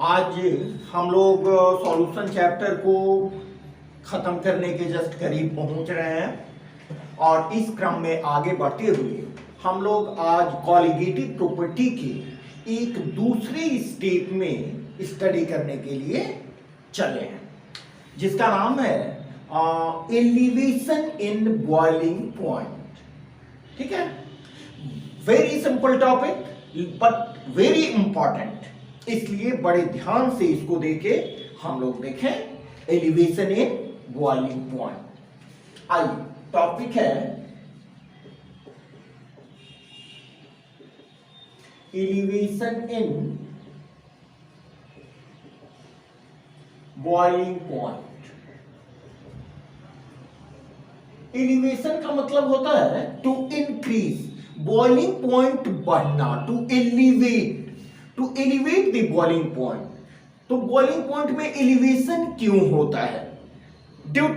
आज हम लोग सॉल्यूशन चैप्टर को खत्म करने के जस्ट करीब पहुंच रहे हैं और इस क्रम में आगे बढ़ते हुए हम लोग आज कॉलिगेटिव प्रॉपर्टी के एक दूसरे स्टेप में स्टडी करने के लिए चले हैं जिसका नाम है एलिवेशन इन बॉइलिंग पॉइंट। ठीक है, very simple topic but very important, इसलिए बड़े ध्यान से इसको देके हम लोग देखें एलिवेशन इन बॉइलिंग पॉइंट। आइए, टॉपिक है elevation in boiling point. Elevation का मतलब होता है टू इंक्रीज, बॉइलिंग पॉइंट बढ़ना, to elevate the boiling point. तो बॉइलिंग पॉइंट में एलिवेशन क्यों होता है? Due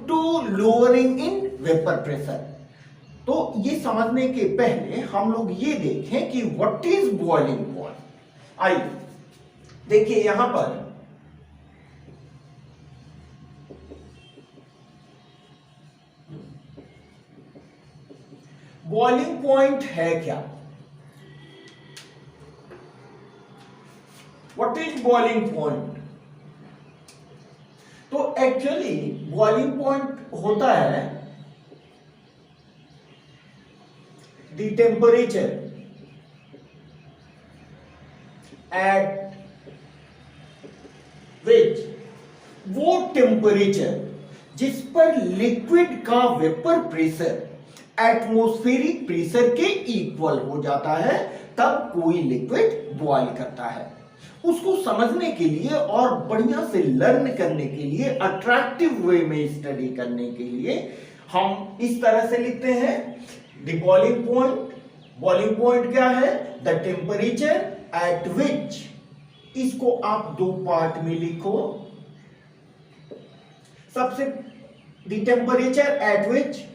to lowering in vapour pressure. तो ये समझने के पहले हम लोग ये देखें कि व्हाट इज बॉइलिंग पॉइंट। आइए देखिए, यहां पर बॉइलिंग पॉइंट है क्या? What is boiling point? तो एक्चुअली बॉइलिंग पॉइंट होता है द टेम्परेचर एट विच, वो टेम्परेचर जिस पर लिक्विड का वेपर प्रेशर एटमॉस्फेरिक प्रेशर के इक्वल हो जाता है, तब कोई लिक्विड बॉइल करता है। उसको समझने के लिए और बढ़िया से लर्न करने के लिए, अट्रैक्टिव वे में स्टडी करने के लिए हम इस तरह से लिखते हैं the boiling point. Boiling point क्या है? द टेम्परेचर एट विच, इसको आप दो पार्ट में लिखो। सबसे the temperature at which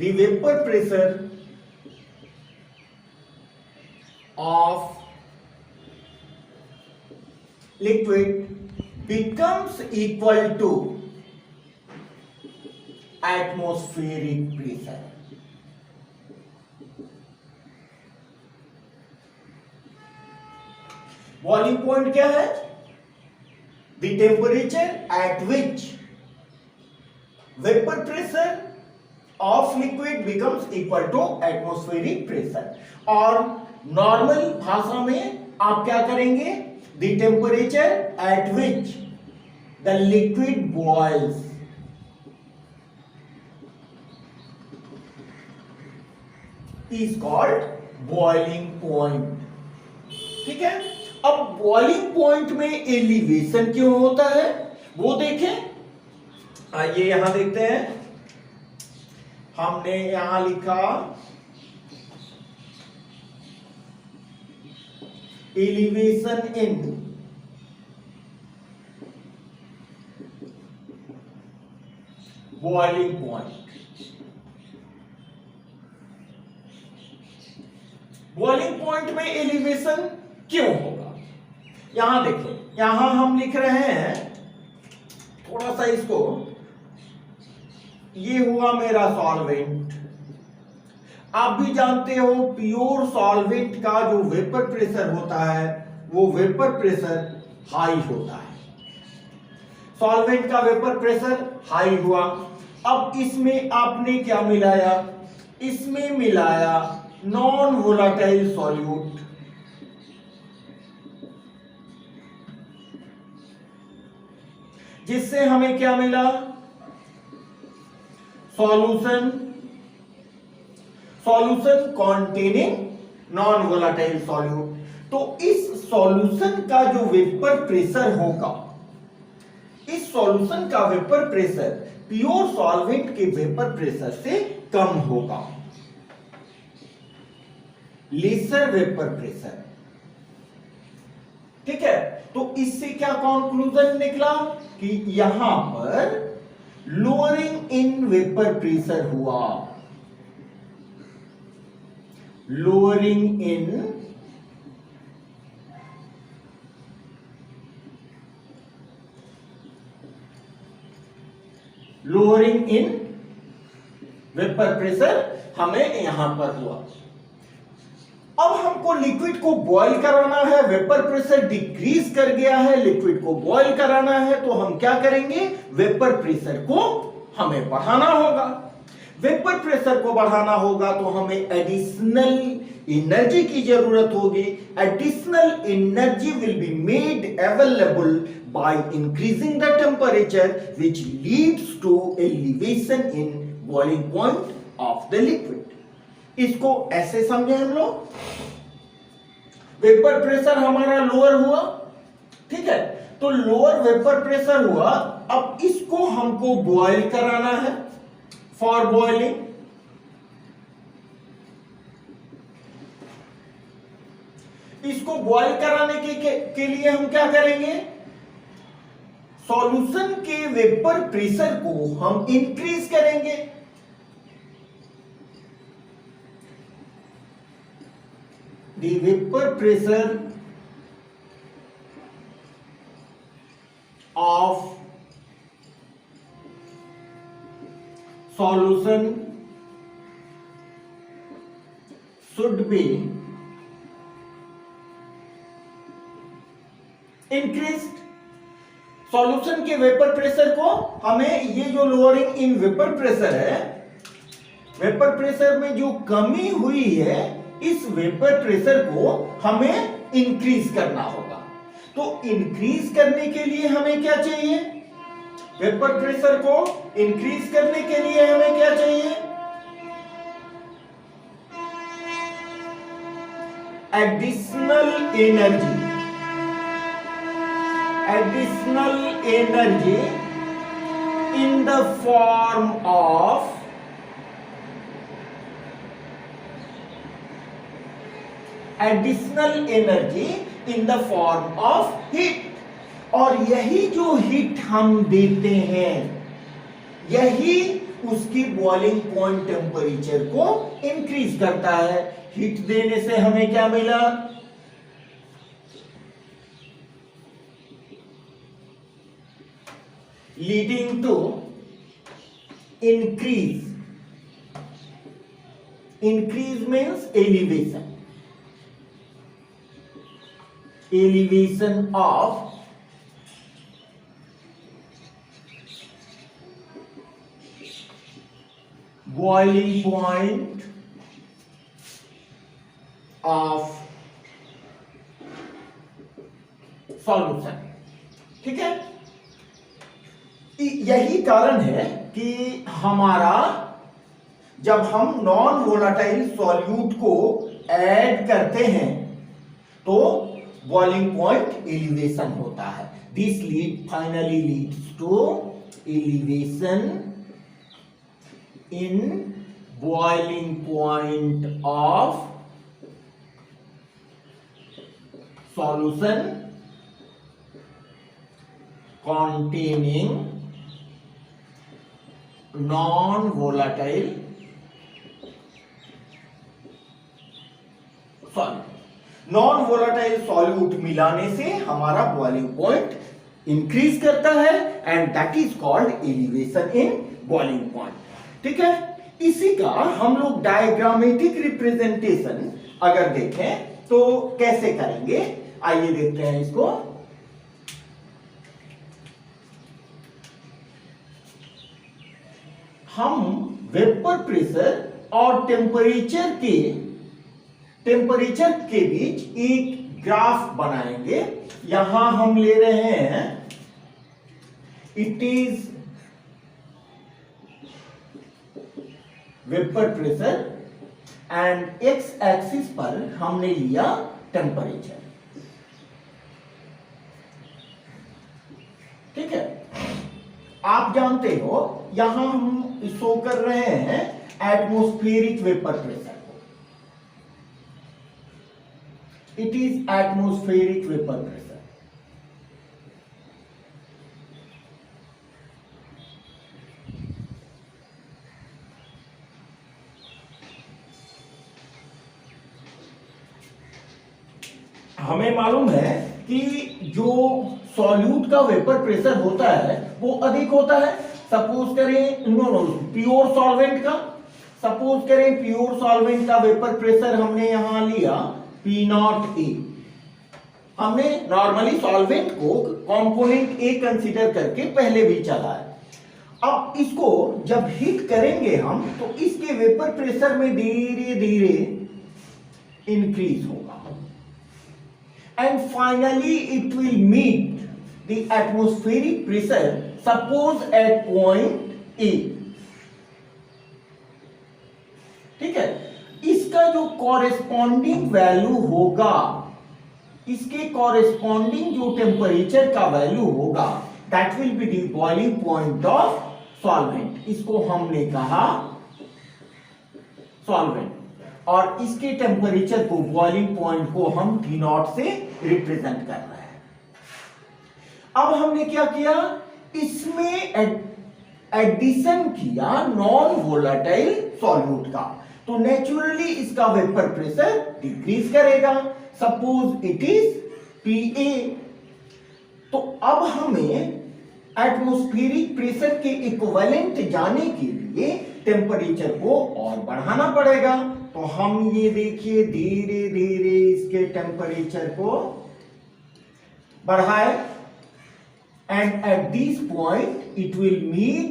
the vapor pressure of liquid becomes equal to atmospheric pressure। Boiling point क्या है? the temperature at which vapor pressure of liquid becomes equal to atmospheric pressure। और normal भाषा में आप क्या करेंगे? the temperature at which the liquid boils is called boiling point। ठीक है, अब बॉइलिंग पॉइंट में एलिवेशन क्यों होता है वो देखें। आइए यहां देखते हैं, हमने यहां लिखा elevation in boiling point. Boiling point में एलिवेशन क्यों होगा? यहां देखिए, यहां हम लिख रहे हैं, थोड़ा सा इसको, ये हुआ मेरा सॉल्वेंट। आप भी जानते हो प्योर सॉल्वेंट का जो वेपर प्रेशर होता है वो वेपर प्रेशर हाई होता है। सॉल्वेंट का वेपर प्रेशर हाई हुआ। अब इसमें आपने क्या मिलाया? इसमें मिलाया नॉन वोलाटाइल सॉल्यूट, जिससे हमें क्या मिला? Solution containing non volatile solute. तो इस सॉल्यूशन का जो वेपर प्रेशर होगा, इस सॉल्यूशन का वेपर प्रेशर प्योर सॉल्वेंट के वेपर प्रेशर से कम होगा, लेसर वेपर प्रेशर। ठीक है, तो इससे क्या कंक्लूजन निकला कि यहां पर लोअरिंग इन वेपर प्रेशर हुआ। lowering in वेपर प्रेशर हमें यहां पर हुआ। अब हमको लिक्विड को बॉईल कराना है, वेपर प्रेशर डिक्रीज कर गया है, लिक्विड को बॉईल कराना है, तो हम क्या करेंगे, वेपर प्रेशर को हमें बढ़ाना होगा। वेपर प्रेशर को बढ़ाना होगा तो हमें एडिशनल एनर्जी की जरूरत होगी। Additional energy will be made available by increasing the temperature which leads to elevation in boiling point of the liquid. इसको ऐसे समझे हम लोग, वेपर प्रेशर हमारा लोअर हुआ, ठीक है, तो लोअर वेपर प्रेशर हुआ। अब इसको हमको बॉयल कराना है फॉर बॉइलिंग। इसको बॉयल कराने के लिए हम क्या करेंगे, सॉल्यूशन के वेपर प्रेशर को हम इंक्रीज करेंगे। The vapor pressure of solution should be increased। Solution के वेपर प्रेशर को हमें, ये जो लोअरिंग इन वेपर प्रेशर है, वेपर प्रेशर में जो कमी हुई है, इस वेपर प्रेशर को हमें इंक्रीज करना होगा। तो इंक्रीज करने के लिए हमें क्या चाहिए, वेपर प्रेशर को इंक्रीज करने के लिए हमें क्या चाहिए, additional energy. Additional energy in the form of additional energy in the form of heat. और यही जो हीट हम देते हैं, यही उसकी बॉइलिंग पॉइंट टेम्परेचर को इंक्रीज करता है। हीट देने से हमें क्या मिला, leading to increase. Increase means elevation, elevation of boiling point of solution। ठीक है, यही कारण है कि हमारा, जब हम नॉन वोलाटाइल सॉल्यूट को ऐड करते हैं तो बॉइलिंग पॉइंट एलिवेशन होता है। This finally leads to elevation in boiling point of solution containing non volatile solute. Non volatile solute मिलाने से हमारा बॉइलिंग पॉइंट इंक्रीज करता है and that is called elevation in boiling point. ठीक है, इसी का हम लोग डायग्रामेटिक रिप्रेजेंटेशन अगर देखें तो कैसे करेंगे, आइए देखते हैं इसको। हम वेपर प्रेशर और टेम्परेचर के बीच एक ग्राफ बनाएंगे। यहां हम ले रहे हैं, it is vapour pressure and x axis पर हमने लिया टेम्परेचर। ठीक है, आप जानते हो यहां हम शो कर रहे हैं एटमॉस्फेरिक वेपर प्रेशर को, it is atmospheric vapour pressure. हमें मालूम है कि जो सॉल्यूट का वेपर प्रेशर होता है वो अधिक होता है। सपोज करें प्योर सॉल्वेंट का, सपोज करें प्योर सॉल्वेंट का वेपर प्रेशर हमने यहां लिया P0 A। हमने नॉर्मली सॉल्वेंट को कंपोनेंट ए कंसीडर करके पहले भी चला है। अब इसको जब हीट करेंगे हम तो इसके वेपर प्रेशर में धीरे धीरे इंक्रीज होगा and finally it will meet the atmospheric pressure suppose at point A. ठीक है, इसका जो कॉरेस्पॉन्डिंग वैल्यू होगा, इसके कॉरेस्पॉन्डिंग जो टेम्परेचर का वैल्यू होगा that will be the boiling point of solvent. इसको हमने कहा सॉल्वेंट और इसके टेम्परेचर को, बॉइलिंग पॉइंट को हम T0 से रिप्रेजेंट कर रहे हैं। अब हमने क्या किया, इसमें एडिशन किया नॉन वोलेटाइल सॉल्यूट का, तो नेचुरली इसका वेपर प्रेशर डिक्रीज करेगा। Suppose it is Pa। तो अब हमें एटमॉस्फेरिक प्रेशर के इक्विवेलेंट जाने के लिए टेम्परेचर को और बढ़ाना पड़ेगा। तो हम ये देखिए धीरे धीरे इसके टेम्परेचर को बढ़ाए and at this point it will meet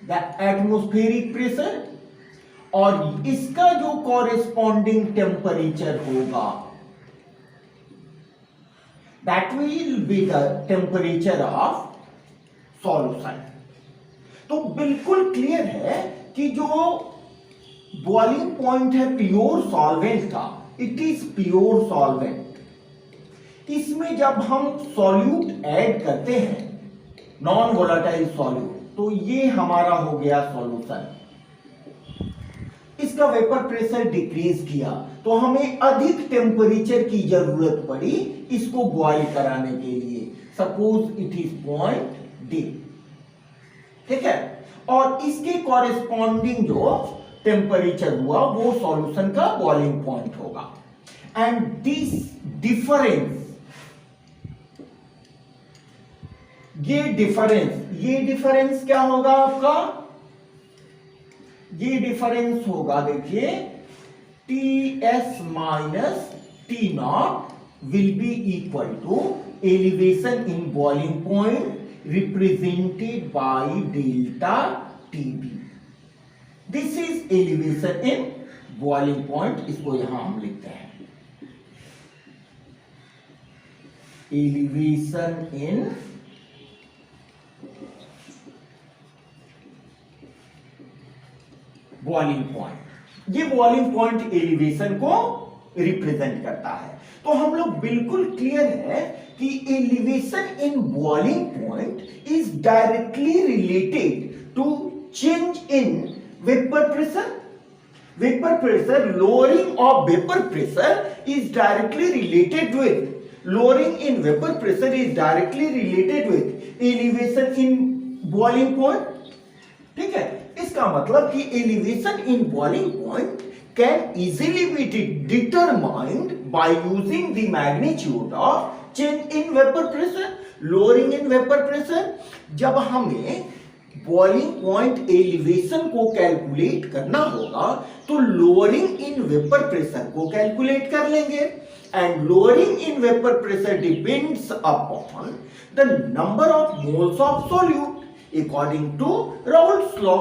the atmospheric pressure और इसका जो कॉरेस्पॉन्डिंग टेम्परेचर होगा that will be the temperature of solution. तो बिल्कुल क्लियर है कि जो बॉइलिंग पॉइंट है प्योर सॉल्वेंट का, इट इज प्योर सॉल्वेंट। इसमें जब हम सॉल्यूट ऐड करते हैं नॉन वोलेटाइल सॉल्यूट, तो ये हमारा हो गया सॉल्यूशन। इसका वेपर प्रेशर डिक्रीज किया तो हमें अधिक टेम्परेचर की जरूरत पड़ी इसको बॉयल कराने के लिए। Suppose it is point D. ठीक है, और इसके कॉरेस्पॉन्डिंग जो टेम्परेचर हुआ वो सॉल्यूशन का बॉइलिंग पॉइंट होगा एंड दिस डिफरेंस, ये डिफरेंस क्या होगा आपका, ये डिफरेंस होगा देखिए Ts minus T0 will be equal to elevation in boiling point represented by delta TB. This is elevation in boiling point. इसको यहां हम लिखते हैं elevation in boiling point. ये boiling point elevation को रिप्रेजेंट करता है। तो हम लोग बिल्कुल क्लियर है कि elevation in boiling point is directly related to change in vapour pressure. Vapour pressure, lowering of vapour pressure is directly related with lowering in vapour pressure is directly related with elevation in boiling point. ठीक है, इसका मतलब कि elevation in boiling point can easily be determined by using the magnitude of change in vapor pressure, lowering in vapor pressure। जब हमें boiling point elevation को calculate करना होगा तो lowering in vapor pressure को कैलकुलेट कर लेंगे and lowering in vapor pressure depends upon the number of moles of solute according to Raoult's law।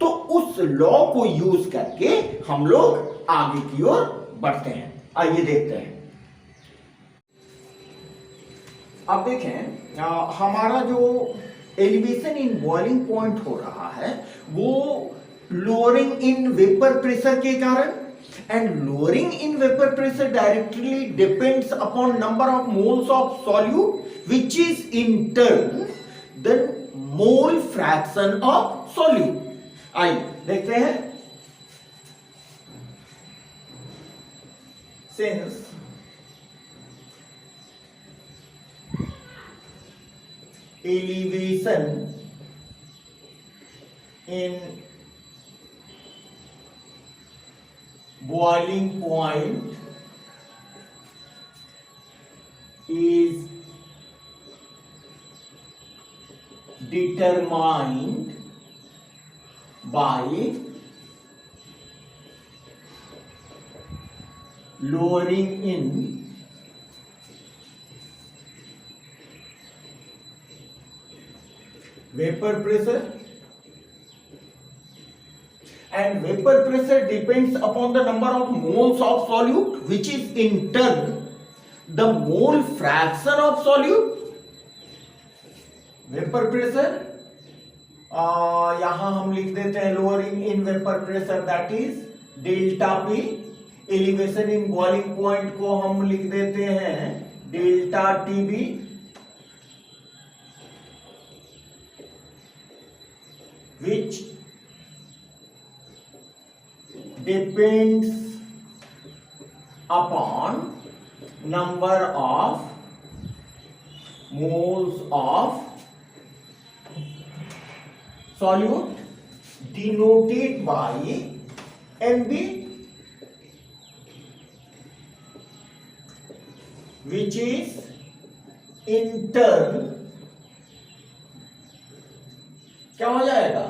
तो उस लॉ को यूज करके हम लोग आगे की ओर बढ़ते हैं। आइए देखते हैं। अब देखें हमारा जो एलिवेशन इन बॉइलिंग पॉइंट हो रहा है वो लोअरिंग इन वेपर प्रेशर के कारण, and lowering in vapour pressure directly depends upon number of moles of solute which is in turn the mole fraction of solute. आइए देखते हैं। Since elevation in boiling point is determined by lowering in vapor pressure, and vapor pressure depends upon the number of moles of solute, which is in turn the mole fraction of solute. Vapour pressure यहां हम लिख देते हैं lowering in vapour pressure, that is delta P. Elevation in boiling point को हम लिख देते हैं delta TB. Which depends upon number of moles of solute denoted by MB, which is in turn क्या हो जाएगा,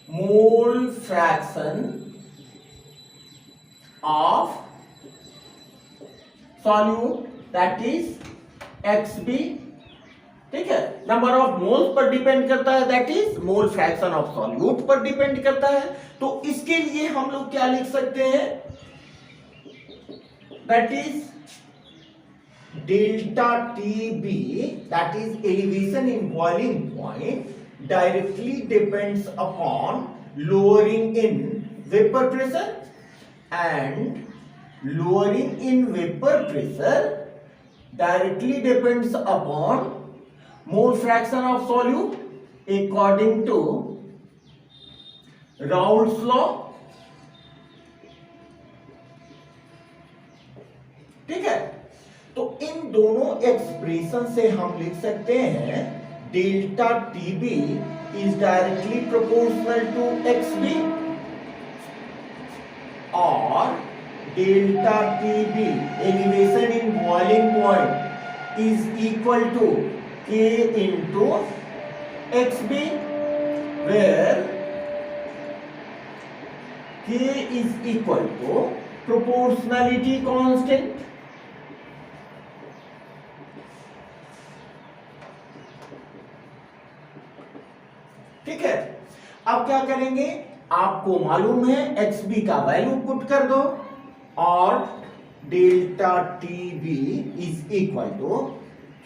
mole fraction of solute, that is XB। ठीक है, number of moles per depend करता है, that is mole fraction of solute पर depend करता है। तो इसके लिए हम लोग क्या लिख सकते हैं, that is delta TB, that is elevation in boiling point, directly depends upon lowering in vapour pressure, and lowering in vapour pressure directly depends upon mole fraction of solute according to Raoult's law। ठीक है, तो इन दोनों expression से हम लिख सकते हैं delta TB is directly proportional to XB, और delta TB elevation in boiling point is equal to K into XB, where K is equal to proportionality constant। ठीक है, अब क्या करेंगे, आपको मालूम है XB का वैल्यू पुट कर दो, और delta TB is equal to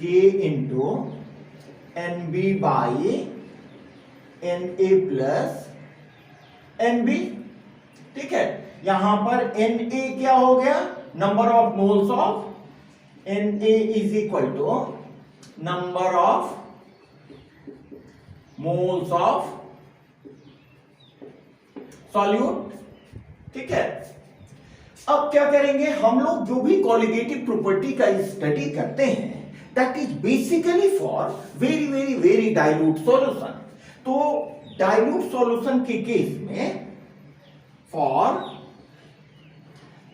K into NB by NA plus NB। ठीक है, यहां पर NA क्या हो गया, number of moles of, NA is equal to number of moles of solute. ठीक है, अब क्या करेंगे, हम लोग जो भी कॉलिगेटिव प्रॉपर्टी का स्टडी करते हैं, that is basically for very very very dilute solution. तो डाइल्यूट सॉल्यूशन के केस में, फॉर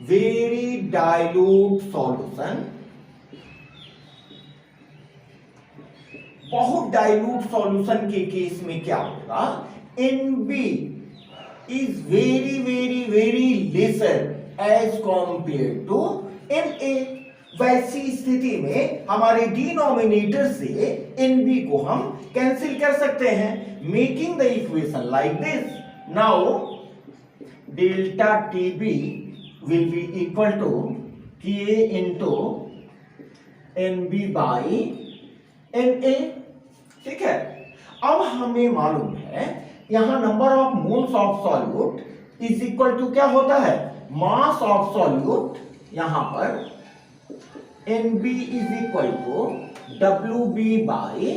वेरी डाइल्यूट सॉल्यूशन, बहुत डाइल्यूट सॉल्यूशन के केस में क्या होगा, NB is very very very lesser as compare to NA। वैसी स्थिति में हमारे डिनोमिनेटर से NB को हम कैंसिल कर सकते हैं, making the equation like this. Now delta TB will be equal to K into NB by NA। ठीक है, अब हमें मालूम है यहां number of moles of solute is equal to क्या होता है, मास ऑफ सॉल्यूट। यहां पर NB is equal to WB by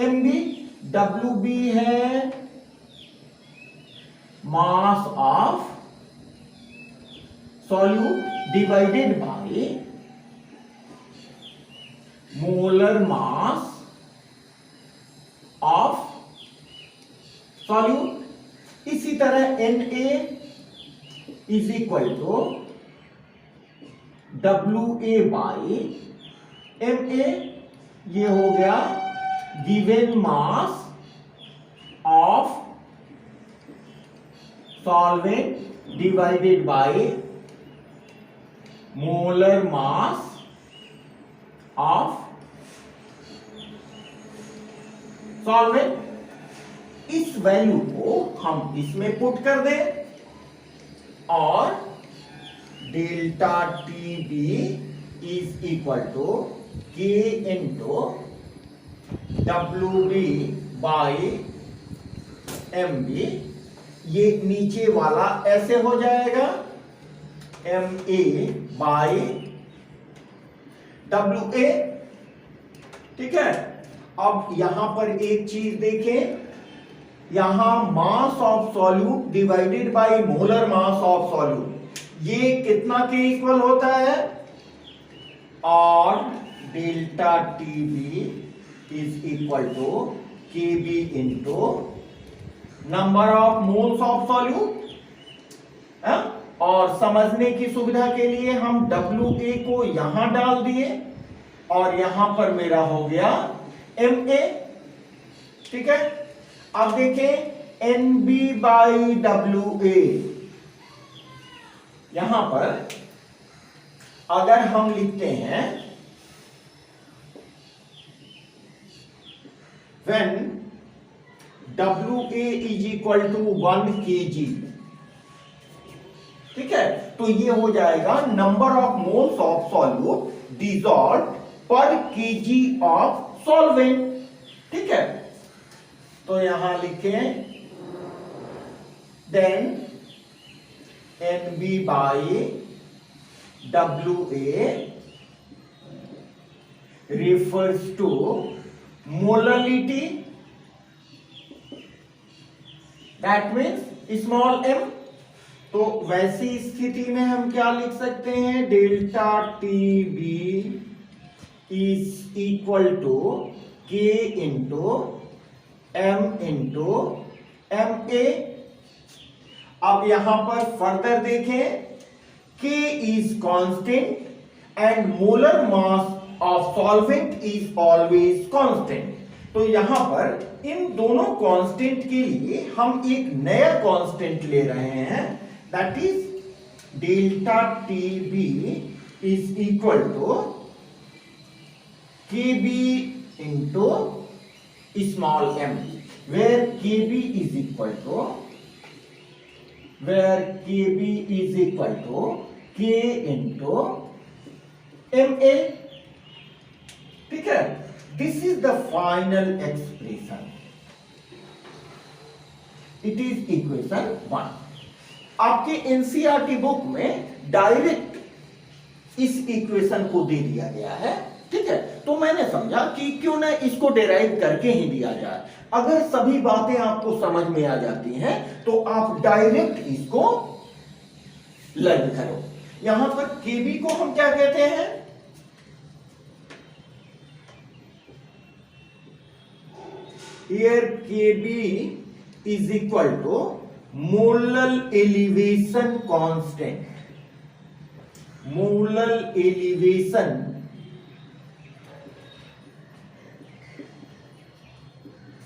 MB। WB है mass of solute divided by molar mass of solute. इसी तरह Na is equal to WA by MA, ये हो गया given mass of solvent divided by molar mass of solvent. इस value को हम इसमें पुट कर दें और delta TB is equal to K into WB by MB। ये नीचे वाला ऐसे हो जाएगा MA बाई WA। ठीक है, अब यहां पर एक चीज देखें, यहां mass of solute divided by molar mass of solute, ये कितना के इक्वल होता है, और delta TB is equal to KB into number of moles of solute. और समझने की सुविधा के लिए हम WA को यहां डाल दिए और यहां पर मेरा हो गया MA। ठीक है, अब देखें NB बाई WA, यहां पर अगर हम लिखते हैं when WA is equal to 1 kg, ठीक है, तो ये हो जाएगा number of moles of solute dissolve per KG of solvent. ठीक है, तो यहां लिखें then NB by WA refers to molality, that means small m। तो वैसी स्थिति में हम क्या लिख सकते हैं, delta TB is equal to K into M into MA। अब यहां पर फर्दर देखें, K is constant and molar mass of solvent is always constant. तो यहां पर इन दोनों कांस्टेंट के लिए हम एक नया कांस्टेंट ले रहे हैं, that is delta TB is equal to KB into small m, where KB is equal to K into MA। ठीक है, this is the final expression, it is equation 1। आपके एनसीईआरटी बुक में डायरेक्ट इस equation को दे दिया गया है। ठीक है, तो मैंने समझा कि क्यों ना इसको डेराइव करके ही दिया जाए। अगर सभी बातें आपको समझ में आ जाती हैं तो आप डायरेक्ट इसको लर्न करो। यहां पर केबी को हम क्या कहते हैं, here KB is equal to molar elevation constant, molar elevation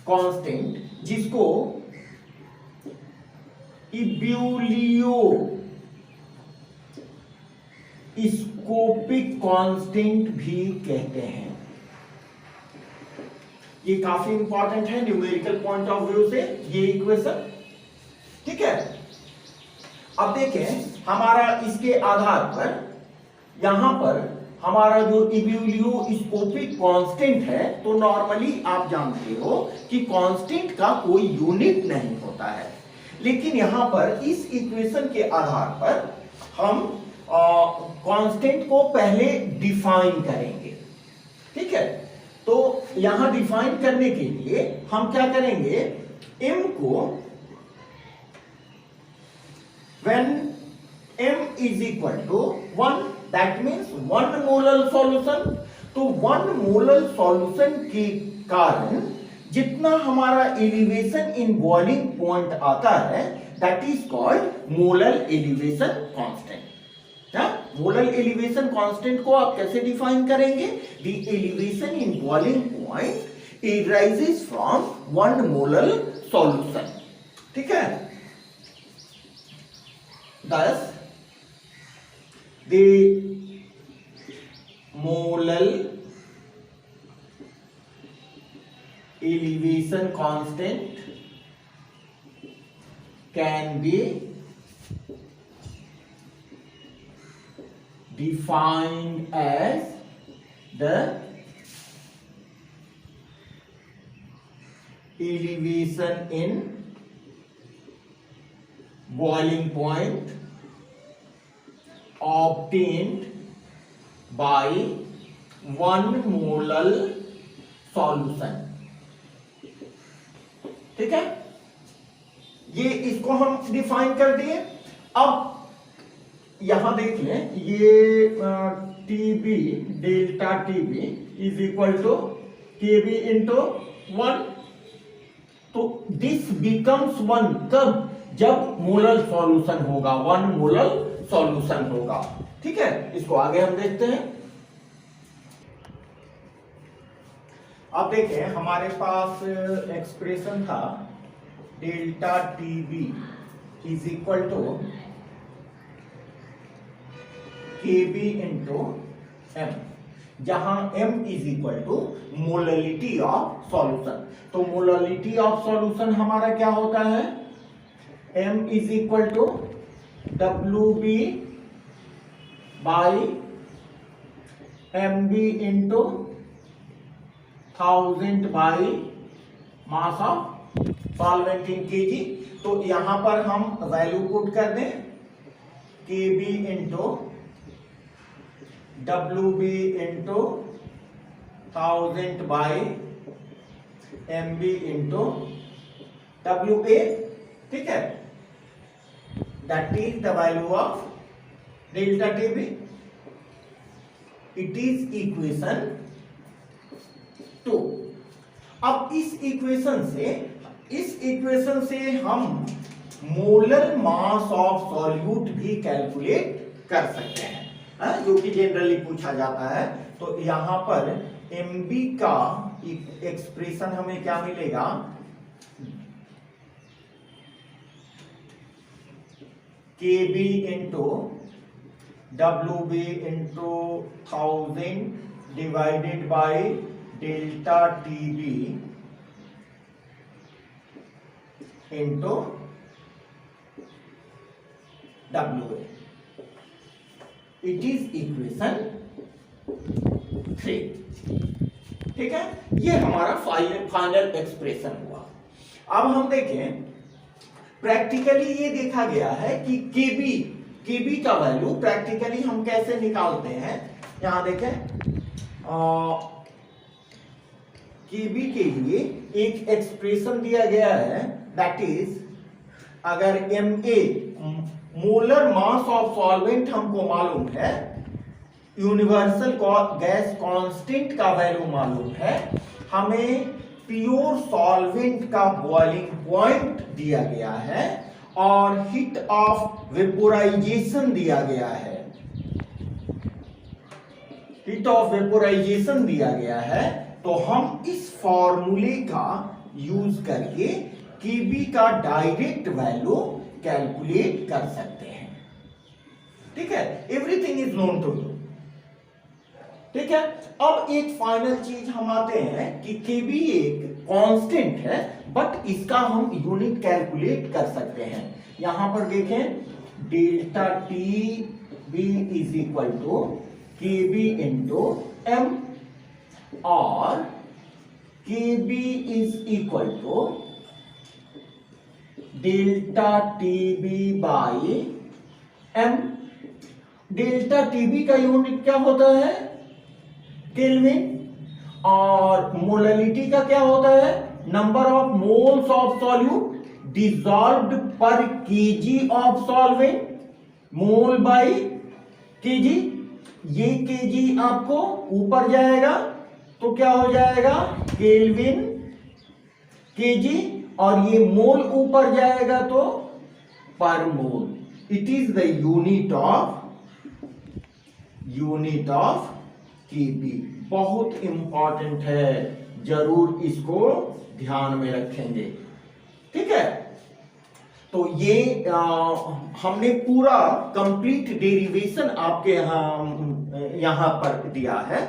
constant, जिसको इब्यूलियो स्कोपिक कांस्टेंट भी कहते हैं। ये काफी इंपॉर्टेंट है न्यूमेरिकल पॉइंट ऑफ व्यू से ये इक्वेशन। ठीक है, अब देखें हमारा इसके आधार पर यहां पर हमारा जो इब्यूलियोस्कोपिक कांस्टेंट है, तो नॉर्मली आप जानते हो कि कांस्टेंट का कोई यूनिट नहीं होता है, लेकिन यहां पर इस इक्वेशन के आधार पर हम कांस्टेंट को पहले डिफाइन करेंगे। ठीक है, तो यहां डिफाइन करने के लिए हम क्या करेंगे, m को when m is equal to 1, that means 1 molar solution. तो 1 मोलर सॉल्यूशन के कारण जितना हमारा एलिवेशन इन बॉइलिंग पॉइंट आता है, that is called molar elevation constant. Molar elevation constant को आप कैसे डिफाइन करेंगे? The elevation in boiling point arises from 1 molar solution. ठीक है, thus the molar elevation constant can be defined as the elevation in boiling point obtained by 1 molar solution. ठीक है, ये इसको हम डिफाइन कर दिए। अब यहां देख लें, ये TB delta TB is equal to KB into 1। तो दिस बिकम्स 1 कब? जब मोलर सॉल्यूशन होगा, 1 मोलर सॉल्यूशन होगा। ठीक है, इसको आगे हम देखते हैं। अब देखें, हमारे पास एक्सप्रेशन था delta TB is equal to KB into M, जहां m is equal to molarity of solution. तो मोलरिटी ऑफ सॉल्यूशन हमारा क्या होता है? m is equal to WB by MB into 1000 by mass of solvent in KG. तो यहां पर हम वैल्यू पुट कर दें, KB into WB into 1000 by MB into WA। ठीक है, that is the value of delta TB. It is equation 2। अब इस इक्वेशन से हम मोलर मास ऑफ सॉल्यूट भी कैलकुलेट कर सकते हैं, जो कि जनरली पूछा जाता है। तो यहां पर MB का एक्सप्रेशन हमें क्या मिलेगा? KB into WB into 1000 divided by delta TB into WA। It is equation 3। ठीक है, ये हमारा फाइनल एक्सप्रेशन हुआ। अब हम देखें, प्रैक्टिकली ये देखा गया है कि केबी का वैल्यू प्रैक्टिकली हम कैसे निकालते हैं। यहां देखें, केबी के लिए एक एक्सप्रेशन दिया गया है, दैट इज अगर MA molar mass of solvent हमको मालूम है, यूनिवर्सल गैस कांस्टेंट का वैल्यू मालूम है, हमें प्योर सॉल्वेंट का बॉइलिंग पॉइंट दिया गया है और हीट ऑफ वेपोराइजेशन दिया गया है, हीट ऑफ वेपोराइजेशन दिया गया है। तो हम इस फॉर्मूले का यूज करके केबी का डायरेक्ट वैल्यू कैलकुलेट कर सकते हैं। ठीक है, everything is known to you. ठीक है, अब एक फाइनल चीज हम आते हैं कि केबी एक कांस्टेंट है, बट इसका हम यूनिट कैलकुलेट कर सकते हैं। यहां पर देखें, delta T B is equal to KB into M और KB is equal to delta TB by M. Delta TB का यूनिट क्या होता है? केल्विन। और मोलरिटी का क्या होता है? Number of moles of solute dissolved per KG of solvent, mole by KG. ये केजी आपको ऊपर जाएगा तो क्या हो जाएगा? केल्विन केजी, और ये मोल ऊपर जाएगा तो per mole. It is the unit of unit of KB. बहुत इंपॉर्टेंट है, जरूर इसको ध्यान में रखेंगे। ठीक है, तो ये हमने पूरा कंप्लीट डेरिवेशन आपके यहां पर दिया है।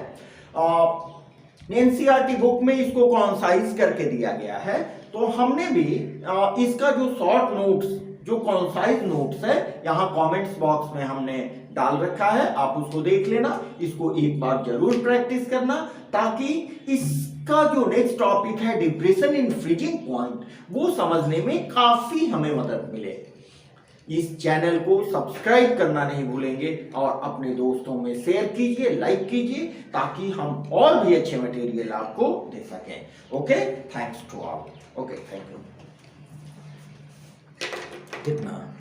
एनसीईआरटी बुक में इसको कॉन्साइज करके दिया गया है, तो हमने भी इसका जो शॉर्ट नोट्स, जो कॉन्साइज नोट्स है, यहाँ कमेंट्स बॉक्स में हमने डाल रखा है, आप उसको देख लेना। इसको एक बार जरूर प्रैक्टिस करना, ताकि इसका जो नेक्स्ट टॉपिक है डिप्रेशन इन फ्रीजिंग पॉइंट, वो समझने में काफी हमें मदद मिले। इस चैनल को सब्सक्राइब करना नहीं भूलेंगे और अपने दोस्तों में शेयर कीजिए, लाइक कीजिए, ताकि हम और भी अच्छे मटेरियल आपको दे सकें। Okay, thanks to all. Okay, thank you. कितना